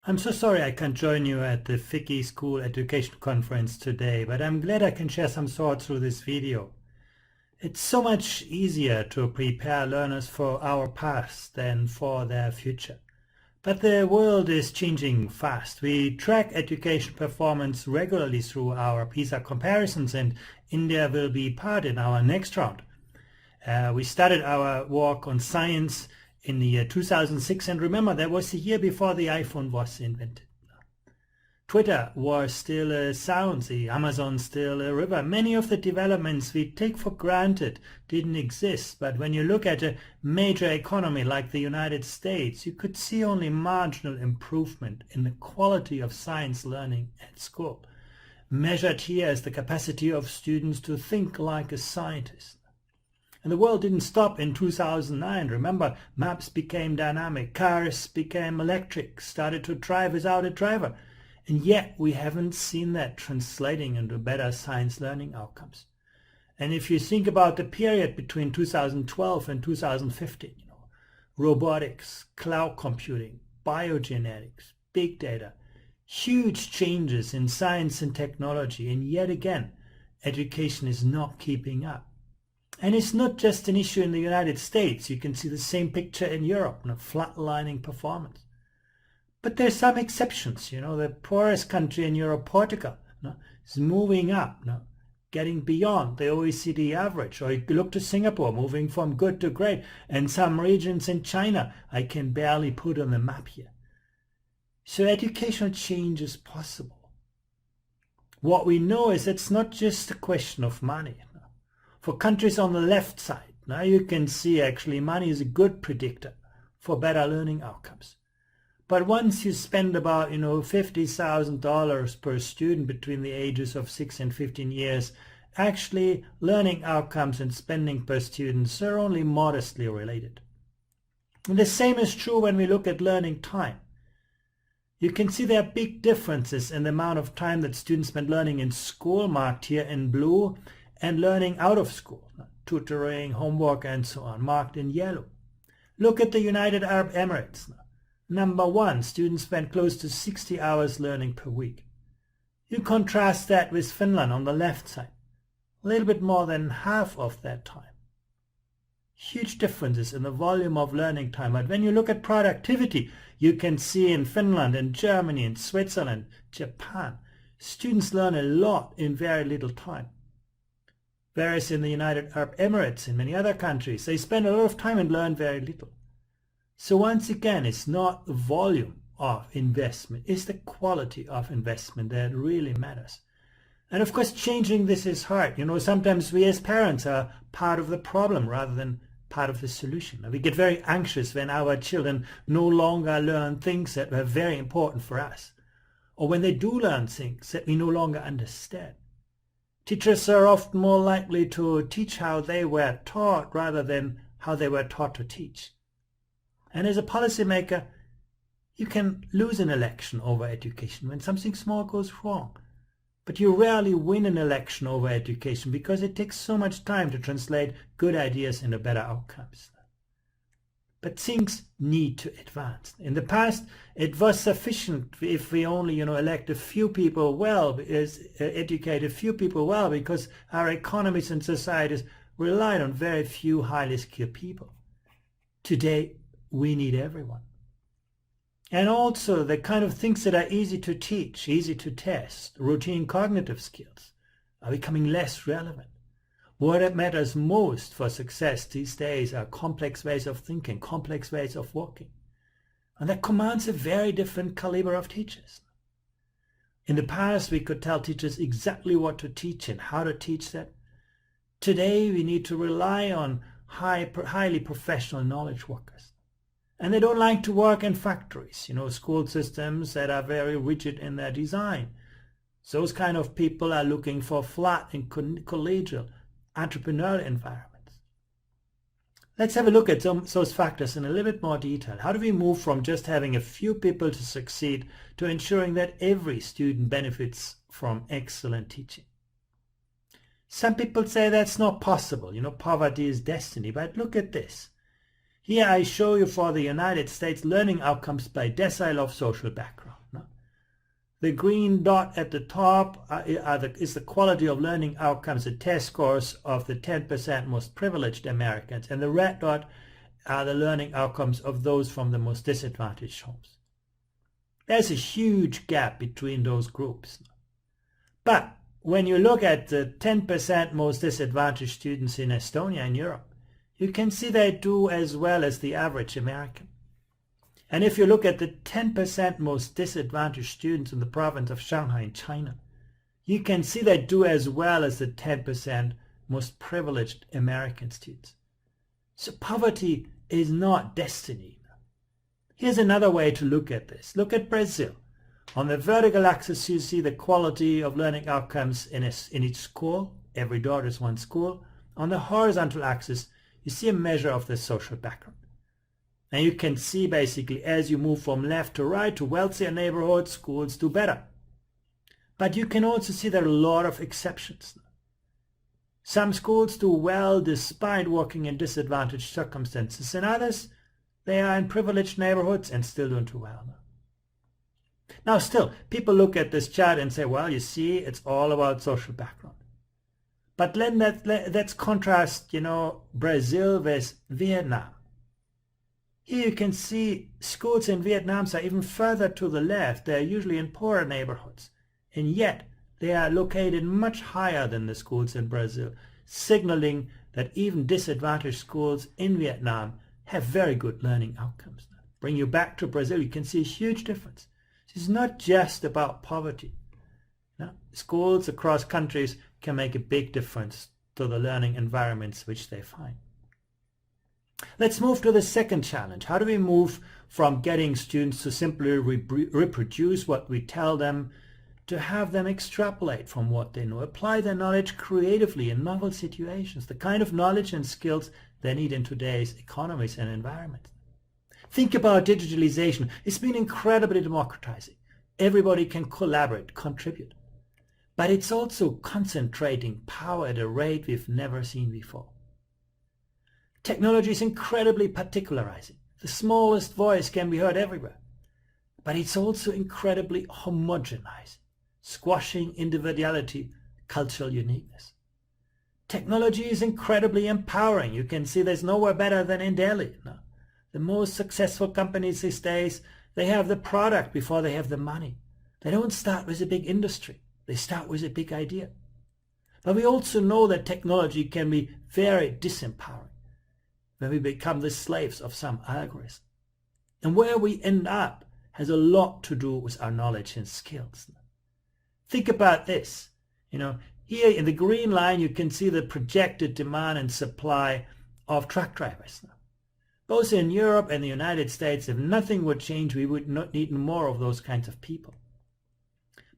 I'm so sorry I can't join you at the FICCI School Education Conference today, but I'm glad I can share some thoughts through this video. It's so much easier to prepare learners for our past than for their future. But the world is changing fast. We track education performance regularly through our Pisa comparisons, and India will be part in our next round. We started our work on science in the year 2006, and remember, that was the year before the iPhone was invented. Twitter was still a sound, the Amazon still a river. Many of the developments we take for granted didn't exist, but when you look at a major economy like the United States, you could see only marginal improvement in the quality of science learning at school, measured here as the capacity of students to think like a scientist. And the world didn't stop in 2009. Remember, maps became dynamic, cars became electric, started to drive without a driver. And yet we haven't seen that translating into better science learning outcomes. And if you think about the period between 2012 and 2015, robotics, cloud computing, biogenetics, big data, huge changes in science and technology, and yet again, education is not keeping up. And it's not just an issue in the United States. You can see the same picture in Europe, flatlining performance. But there's some exceptions. The poorest country in Europe, Portugal, is moving up, getting beyond the OECD average. Or you look to Singapore, moving from good to great. And some regions in China I can barely put on the map here. So educational change is possible. What we know is it's not just a question of money. For countries on the left side, now you can see actually money is a good predictor for better learning outcomes. But once you spend about $50,000 per student between the ages of 6 and 15 years, actually learning outcomes and spending per student are only modestly related. And the same is true when we look at learning time. You can see there are big differences in the amount of time that students spend learning in school, marked here in blue, and learning out of school, tutoring, homework, and so on, marked in yellow. Look at the United Arab Emirates. Number one, students spend close to 60 hours learning per week. You contrast that with Finland on the left side, a little bit more than half of that time. Huge differences in the volume of learning time. But when you look at productivity, you can see in Finland and Germany and Switzerland, Japan, students learn a lot in very little time. Whereas in the United Arab Emirates and many other countries, they spend a lot of time and learn very little. So once again, it's not the volume of investment, it's the quality of investment that really matters. And of course, changing this is hard. Sometimes we as parents are part of the problem rather than part of the solution. We get very anxious when our children no longer learn things that were very important for us, or when they do learn things that we no longer understand. Teachers are often more likely to teach how they were taught rather than how they were taught to teach. And as a policymaker, you can lose an election over education when something small goes wrong. But you rarely win an election over education because it takes so much time to translate good ideas into better outcomes. But things need to advance. In the past, it was sufficient if we only, elect a few people well, educate a few people well, because our economies and societies relied on very few highly skilled people. Today, we need everyone. And also the kind of things that are easy to teach, easy to test, routine cognitive skills, are becoming less relevant. What matters most for success these days are complex ways of thinking, complex ways of working. And that commands a very different caliber of teachers. In the past, we could tell teachers exactly what to teach and how to teach that. Today, we need to rely on highly professional knowledge workers. And they don't like to work in factories, school systems that are very rigid in their design. Those kind of people are looking for flat and collegial entrepreneurial environments. Let's have a look at those factors in a little bit more detail. How do we move from just having a few people to succeed to ensuring that every student benefits from excellent teaching? Some people say that's not possible. Poverty is destiny. But look at this. Here I show you for the United States learning outcomes by decile of social background. The green dot at the top is the quality of learning outcomes, the test scores of the 10% most privileged Americans. And the red dot are the learning outcomes of those from the most disadvantaged homes. There's a huge gap between those groups. But when you look at the 10% most disadvantaged students in Estonia and Europe, you can see they do as well as the average American. And if you look at the 10% most disadvantaged students in the province of Shanghai in China, you can see they do as well as the 10% most privileged American students. So poverty is not destiny. Here's another way to look at this. Look at Brazil. On the vertical axis, you see the quality of learning outcomes in each school. Every daughter is one school. On the horizontal axis, you see a measure of the social background. And you can see basically as you move from left to right to wealthier neighborhoods, schools do better. But you can also see there are a lot of exceptions. Some schools do well despite working in disadvantaged circumstances, and others, they are in privileged neighborhoods and still don't do well. Now still, people look at this chart and say, well, you see, it's all about social background. But then let's contrast, Brazil with Vietnam. Here you can see schools in Vietnam are even further to the left. They are usually in poorer neighborhoods. And yet, they are located much higher than the schools in Brazil, signaling that even disadvantaged schools in Vietnam have very good learning outcomes. Bring you back to Brazil, you can see a huge difference. It's not just about poverty. Schools across countries can make a big difference to the learning environments which they find. Let's move to the second challenge. How do we move from getting students to simply reproduce what we tell them to have them extrapolate from what they know, apply their knowledge creatively in novel situations, the kind of knowledge and skills they need in today's economies and environments? Think about digitalization. It's been incredibly democratizing. Everybody can collaborate, contribute. But it's also concentrating power at a rate we've never seen before. Technology is incredibly particularizing. The smallest voice can be heard everywhere. But it's also incredibly homogenizing, squashing individuality, cultural uniqueness. Technology is incredibly empowering. You can see there's nowhere better than in Delhi. No? The most successful companies these days, they have the product before they have the money. They don't start with a big industry. They start with a big idea. But we also know that technology can be very disempowering when we become the slaves of some algorithm. And where we end up has a lot to do with our knowledge and skills. Think about this. Here in the green line, you can see the projected demand and supply of truck drivers. Both in Europe and the United States, if nothing would change, we would not need more of those kinds of people.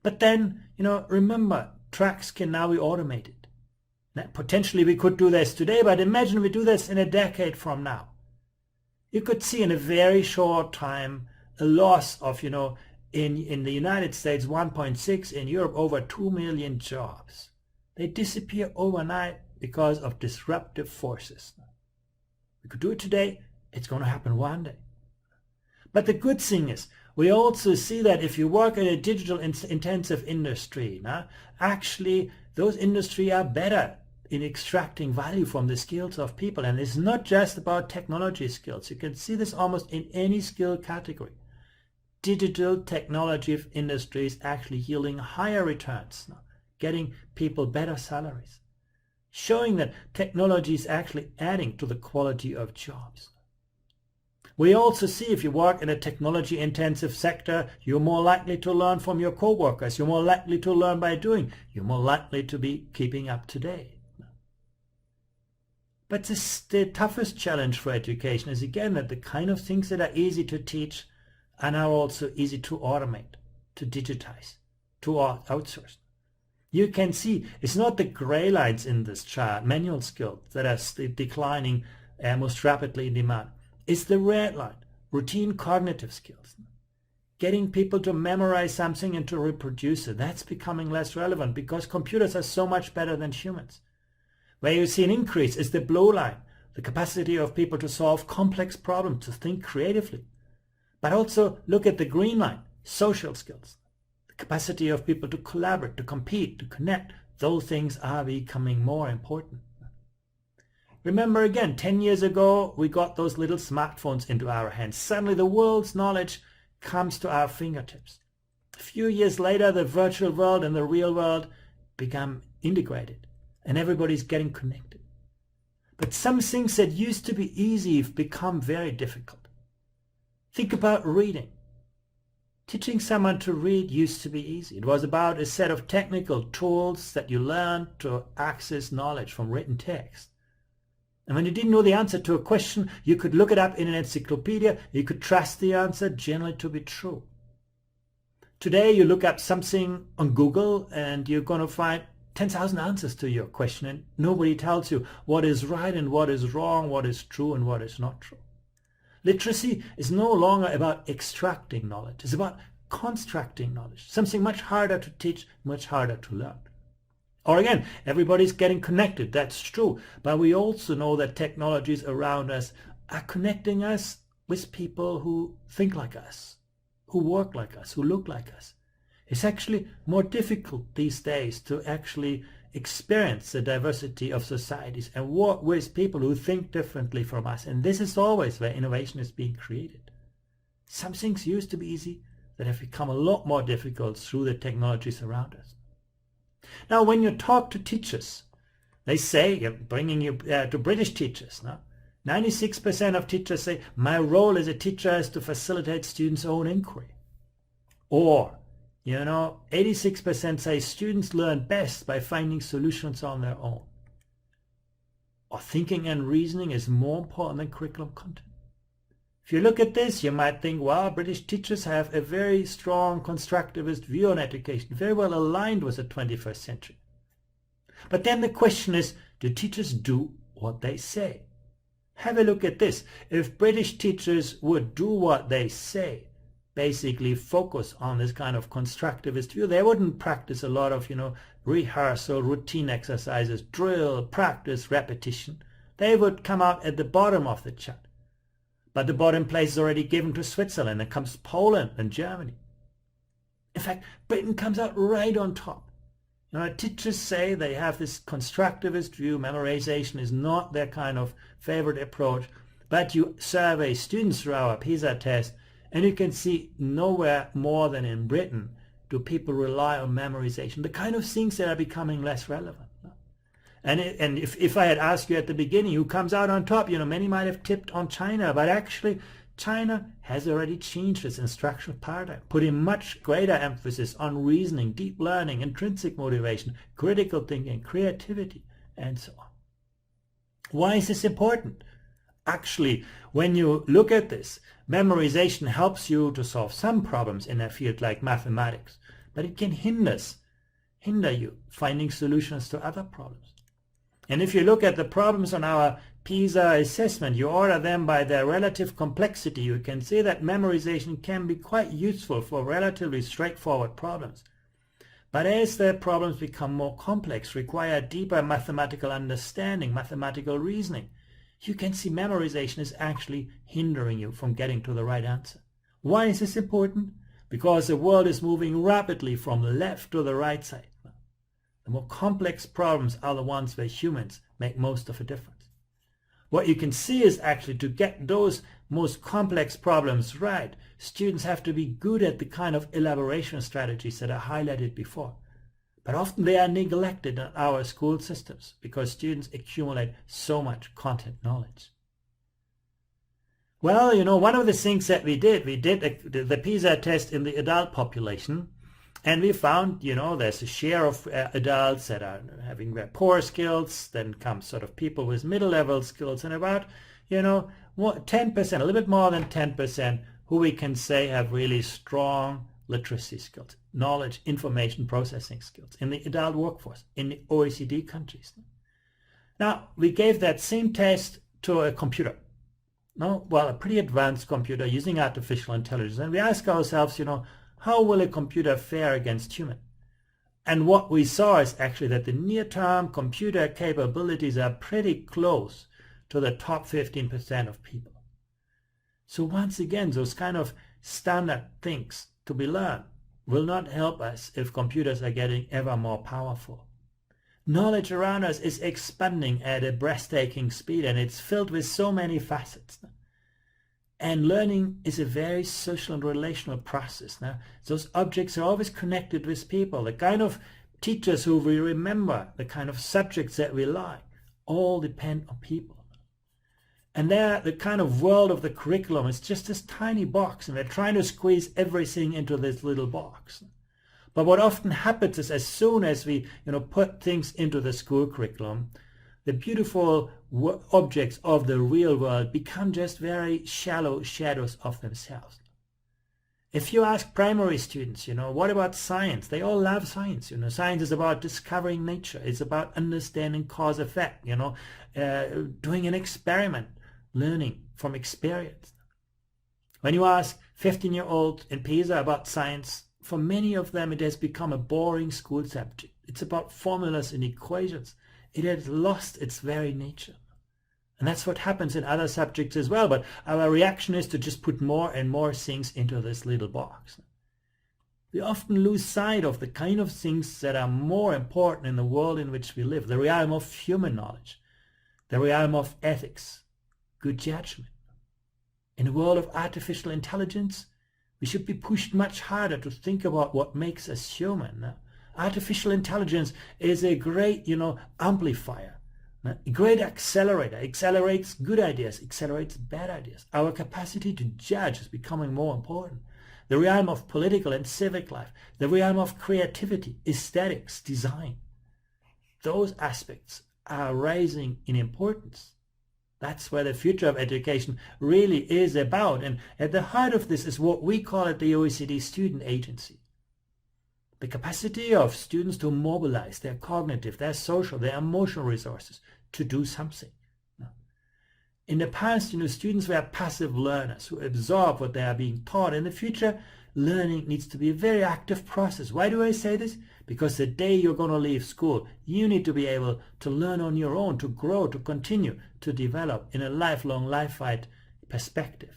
But then, remember, trucks can now be automated. Now, potentially we could do this today, but imagine we do this in a decade from now. You could see in a very short time a loss of, in the United States 1.6, in Europe over 2 million jobs. They disappear overnight because of disruptive forces. We could do it today. It's going to happen one day. But the good thing is, we also see that if you work in a digital intensive industry, actually those industries are better in extracting value from the skills of people. And it's not just about technology skills. You can see this almost in any skill category. Digital technology industries actually yielding higher returns, getting people better salaries, showing that technology is actually adding to the quality of jobs. We also see if you work in a technology-intensive sector, you're more likely to learn from your co-workers. You're more likely to learn by doing. You're more likely to be keeping up to date. But the toughest challenge for education is, again, that the kind of things that are easy to teach are now also easy to automate, to digitize, to outsource. You can see it's not the gray lines in this chart, manual skills, that are declining most rapidly in demand. It's the red line, routine cognitive skills. Getting people to memorize something and to reproduce it, that's becoming less relevant because computers are so much better than humans. Where you see an increase is the blue line, the capacity of people to solve complex problems, to think creatively. But also look at the green line, social skills, the capacity of people to collaborate, to compete, to connect, those things are becoming more important. Remember again, 10 years ago, we got those little smartphones into our hands. Suddenly the world's knowledge comes to our fingertips. A few years later, the virtual world and the real world become integrated, and everybody's getting connected. But some things that used to be easy have become very difficult. Think about reading. Teaching someone to read used to be easy. It was about a set of technical tools that you learned to access knowledge from written text. And when you didn't know the answer to a question, you could look it up in an encyclopedia. You could trust the answer generally to be true. Today, you look up something on Google and you're going to find 10,000 answers to your question, and nobody tells you what is right and what is wrong, what is true and what is not true. Literacy is no longer about extracting knowledge. It's about constructing knowledge, something much harder to teach, much harder to learn. Or again, everybody's getting connected, that's true, but we also know that technologies around us are connecting us with people who think like us, who work like us, who look like us. It's actually more difficult these days to actually experience the diversity of societies and work with people who think differently from us. And this is always where innovation is being created. Some things used to be easy that have become a lot more difficult through the technologies around us. Now, when you talk to teachers, they say, bringing you to British teachers, 96% of teachers say, my role as a teacher is to facilitate students' own inquiry. Or, 86% say students learn best by finding solutions on their own. Or thinking and reasoning is more important than curriculum content. If you look at this, you might think, wow, British teachers have a very strong constructivist view on education, very well aligned with the 21st century. But then the question is, do teachers do what they say? Have a look at this. If British teachers would do what they say, basically focus on this kind of constructivist view, they wouldn't practice a lot of, rehearsal, routine exercises, drill, practice, repetition. They would come out at the bottom of the chart. But the bottom place is already given to Switzerland, and comes Poland and Germany. In fact, Britain comes out right on top. Teachers say they have this constructivist view, memorization is not their kind of favorite approach, but you survey students through our Pisa test, and you can see nowhere more than in Britain do people rely on memorization, the kind of things that are becoming less relevant. And if I had asked you at the beginning who comes out on top, many might have tipped on China, but actually China has already changed its instructional paradigm, putting much greater emphasis on reasoning, deep learning, intrinsic motivation, critical thinking, creativity, and so on. Why is this important? Actually, when you look at this, memorization helps you to solve some problems in a field like mathematics, but it can hinder you finding solutions to other problems. And if you look at the problems on our Pisa assessment, you order them by their relative complexity, you can see that memorization can be quite useful for relatively straightforward problems. But as the problems become more complex, require deeper mathematical understanding, mathematical reasoning, you can see memorization is actually hindering you from getting to the right answer. Why is this important? Because the world is moving rapidly from the left to the right side. The more complex problems are the ones where humans make most of a difference. What you can see is actually to get those most complex problems right, students have to be good at the kind of elaboration strategies that are highlighted before. But often they are neglected in our school systems because students accumulate so much content knowledge. Well, one of the things that we did the Pisa test in the adult population, and we found, there's a share of adults that are having very poor skills, then comes sort of people with middle-level skills, and about, 10%, a little bit more than 10%, who we can say have really strong literacy skills, knowledge, information processing skills in the adult workforce, in the OECD countries. Now, we gave that same test to a computer. A pretty advanced computer using artificial intelligence, and we ask ourselves, how will a computer fare against human? And what we saw is actually that the near-term computer capabilities are pretty close to the top 15% of people. So once again, those kind of standard things to be learned will not help us if computers are getting ever more powerful. Knowledge around us is expanding at a breathtaking speed, and it's filled with so many facets. And learning is a very social and relational process. Now, those objects are always connected with people. The kind of teachers who we remember, the kind of subjects that we like, all depend on people. And there, the kind of world of the curriculum is just this tiny box, and we're trying to squeeze everything into this little box. But what often happens is, as soon as we put things into the school curriculum, the beautiful objects of the real world become just very shallow shadows of themselves. If you ask primary students, what about science? They all love science. Science is about discovering nature. It's about understanding cause effect, doing an experiment, learning from experience. When you ask 15-year-olds in Pisa about science, for many of them it has become a boring school subject. It's about formulas and equations. It has lost its very nature. And that's what happens in other subjects as well. But our reaction is to just put more and more things into this little box. We often lose sight of the kind of things that are more important in the world in which we live. The realm of human knowledge. The realm of ethics. Good judgment. In a world of artificial intelligence, we should be pushed much harder to think about what makes us human. Artificial intelligence is a great, amplifier, a great accelerator. Accelerates good ideas, accelerates bad ideas. Our capacity to judge is becoming more important. The realm of political and civic life, the realm of creativity, aesthetics, design. Those aspects are rising in importance. That's where the future of education really is about. And at the heart of this is what we call at the OECD Student Agency. The capacity of students to mobilize their cognitive, their social, their emotional resources to do something. In the past, students were passive learners who absorb what they are being taught. In the future, learning needs to be a very active process. Why do I say this? Because the day you're going to leave school, you need to be able to learn on your own, to grow, to continue, to develop in a lifelong, life-wide perspective.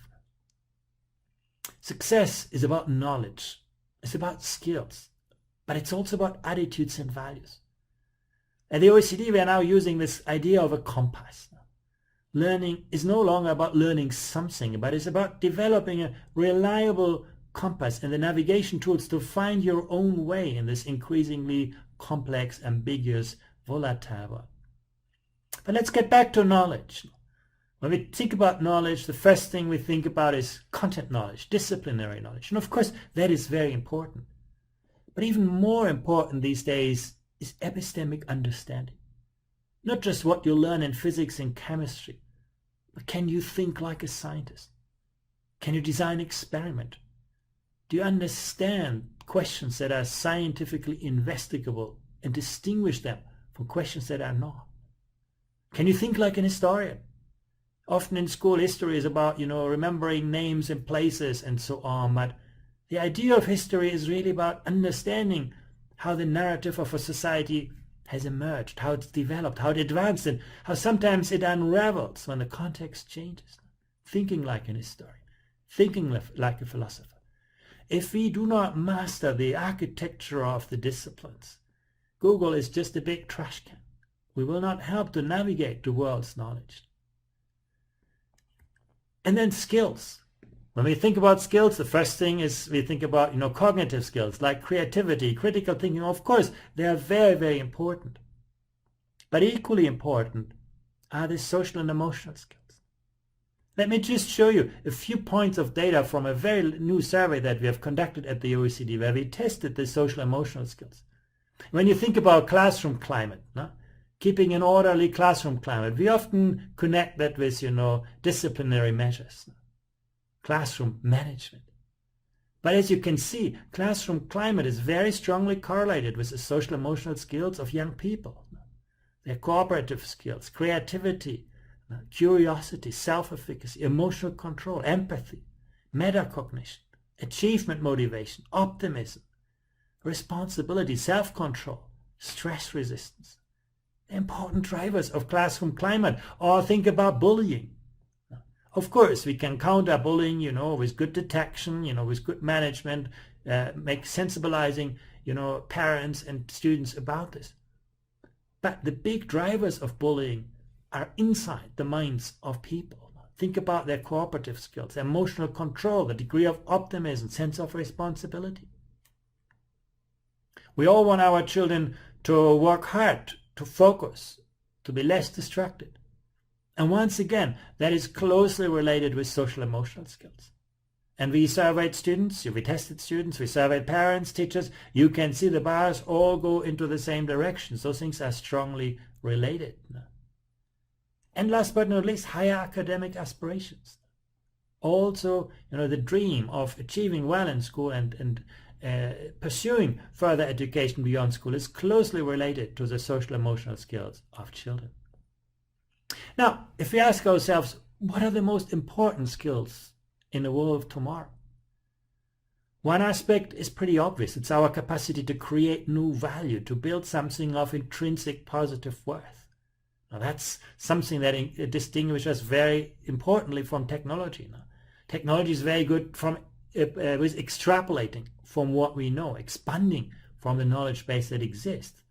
Success is about knowledge. It's about skills. But it's also about attitudes and values. At the OECD, we are now using this idea of a compass. Learning is no longer about learning something, but it's about developing a reliable compass and the navigation tools to find your own way in this increasingly complex, ambiguous, volatile world. But let's get back to knowledge. When we think about knowledge, the first thing we think about is content knowledge, disciplinary knowledge. And of course, that is very important. But even more important these days is epistemic understanding. Not just what you learn in physics and chemistry, but can you think like a scientist? Can you design an experiment? Do you understand questions that are scientifically investigable and distinguish them from questions that are not? Can you think like an historian? Often in school, history is about, remembering names and places and so on, but the idea of history is really about understanding how the narrative of a society has emerged, how it's developed, how it advanced, and how sometimes it unravels when the context changes. Thinking like an historian, thinking like a philosopher. If we do not master the architecture of the disciplines, Google is just a big trash can. We will not help to navigate the world's knowledge. And then skills. When we think about skills, the first thing is we think about, cognitive skills like creativity, critical thinking. Of course, they are very, very important. But equally important are the social and emotional skills. Let me just show you a few points of data from a very new survey that we have conducted at the OECD, where we tested the social emotional skills. When you think about classroom climate, keeping an orderly classroom climate, we often connect that with, disciplinary measures. Classroom management. But as you can see, classroom climate is very strongly correlated with the social emotional skills of young people. Their cooperative skills, creativity, curiosity, self-efficacy, emotional control, empathy, metacognition, achievement motivation, optimism, responsibility, self-control, stress resistance. Important drivers of classroom climate. Or think about bullying. Of course, we can counter bullying, with good detection, with good management, make sensibilizing, parents and students about this. But the big drivers of bullying are inside the minds of people. Think about their cooperative skills, emotional control, the degree of optimism, sense of responsibility. We all want our children to work hard, to focus, to be less distracted. And once again, that is closely related with social emotional skills. And we surveyed students, we tested students, we surveyed parents, teachers. You can see the bars all go into the same direction. Those things are strongly related. And last but not least, higher academic aspirations. Also, the dream of achieving well in school and pursuing further education beyond school is closely related to the social emotional skills of children. Now, if we ask ourselves, what are the most important skills in the world of tomorrow? One aspect is pretty obvious. It's our capacity to create new value, to build something of intrinsic positive worth. Now, that's something that distinguishes us very importantly from technology. Now, technology is very good with extrapolating from what we know, expanding from the knowledge base that exists.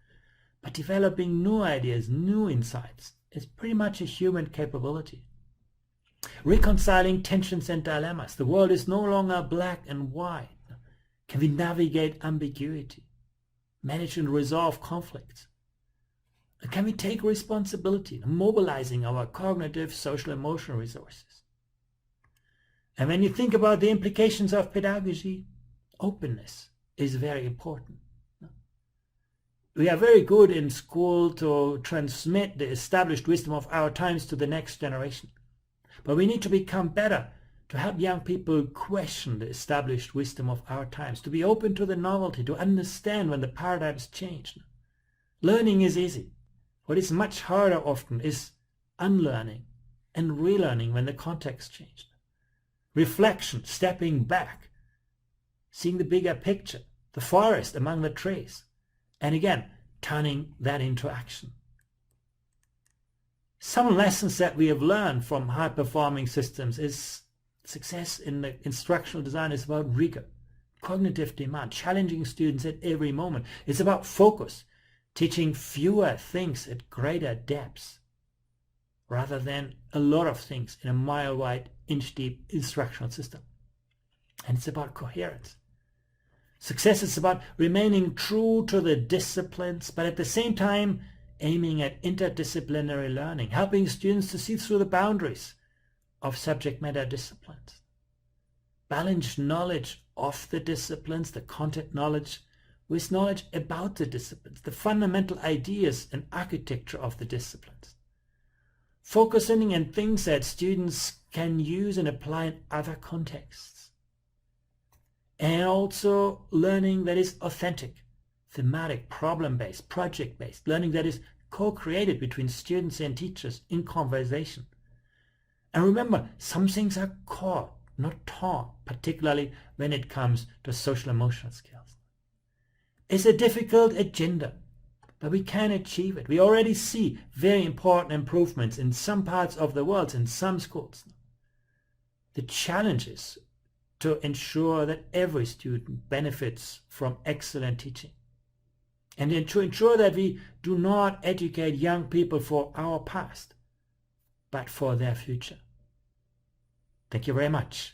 But developing new ideas, new insights, is pretty much a human capability. Reconciling tensions and dilemmas. The world is no longer black and white. Can we navigate ambiguity? Manage and resolve conflicts? Can we take responsibility, mobilizing our cognitive, social, emotional resources? And when you think about the implications of pedagogy, openness is very important. We are very good in school to transmit the established wisdom of our times to the next generation. But we need to become better to help young people question the established wisdom of our times, to be open to the novelty, to understand when the paradigms change. Learning is easy. What is much harder often is unlearning and relearning when the context changed. Reflection, stepping back, seeing the bigger picture, the forest among the trees, and again, turning that into action. Some lessons that we have learned from high-performing systems is success in the instructional design is about rigor, cognitive demand, challenging students at every moment. It's about focus, teaching fewer things at greater depths, rather than a lot of things in a mile-wide, inch-deep instructional system. And it's about coherence. Success is about remaining true to the disciplines, but at the same time aiming at interdisciplinary learning, helping students to see through the boundaries of subject matter disciplines. Balanced knowledge of the disciplines, the content knowledge, with knowledge about the disciplines, the fundamental ideas and architecture of the disciplines. Focusing on things that students can use and apply in other contexts. And also learning that is authentic, thematic, problem-based, project-based, learning that is co-created between students and teachers in conversation. And remember, some things are caught, not taught, particularly when it comes to social emotional skills. It's a difficult agenda, but we can achieve it. We already see very important improvements in some parts of the world, in some schools. The challenge is to ensure that every student benefits from excellent teaching. And then to ensure that we do not educate young people for our past, but for their future. Thank you very much.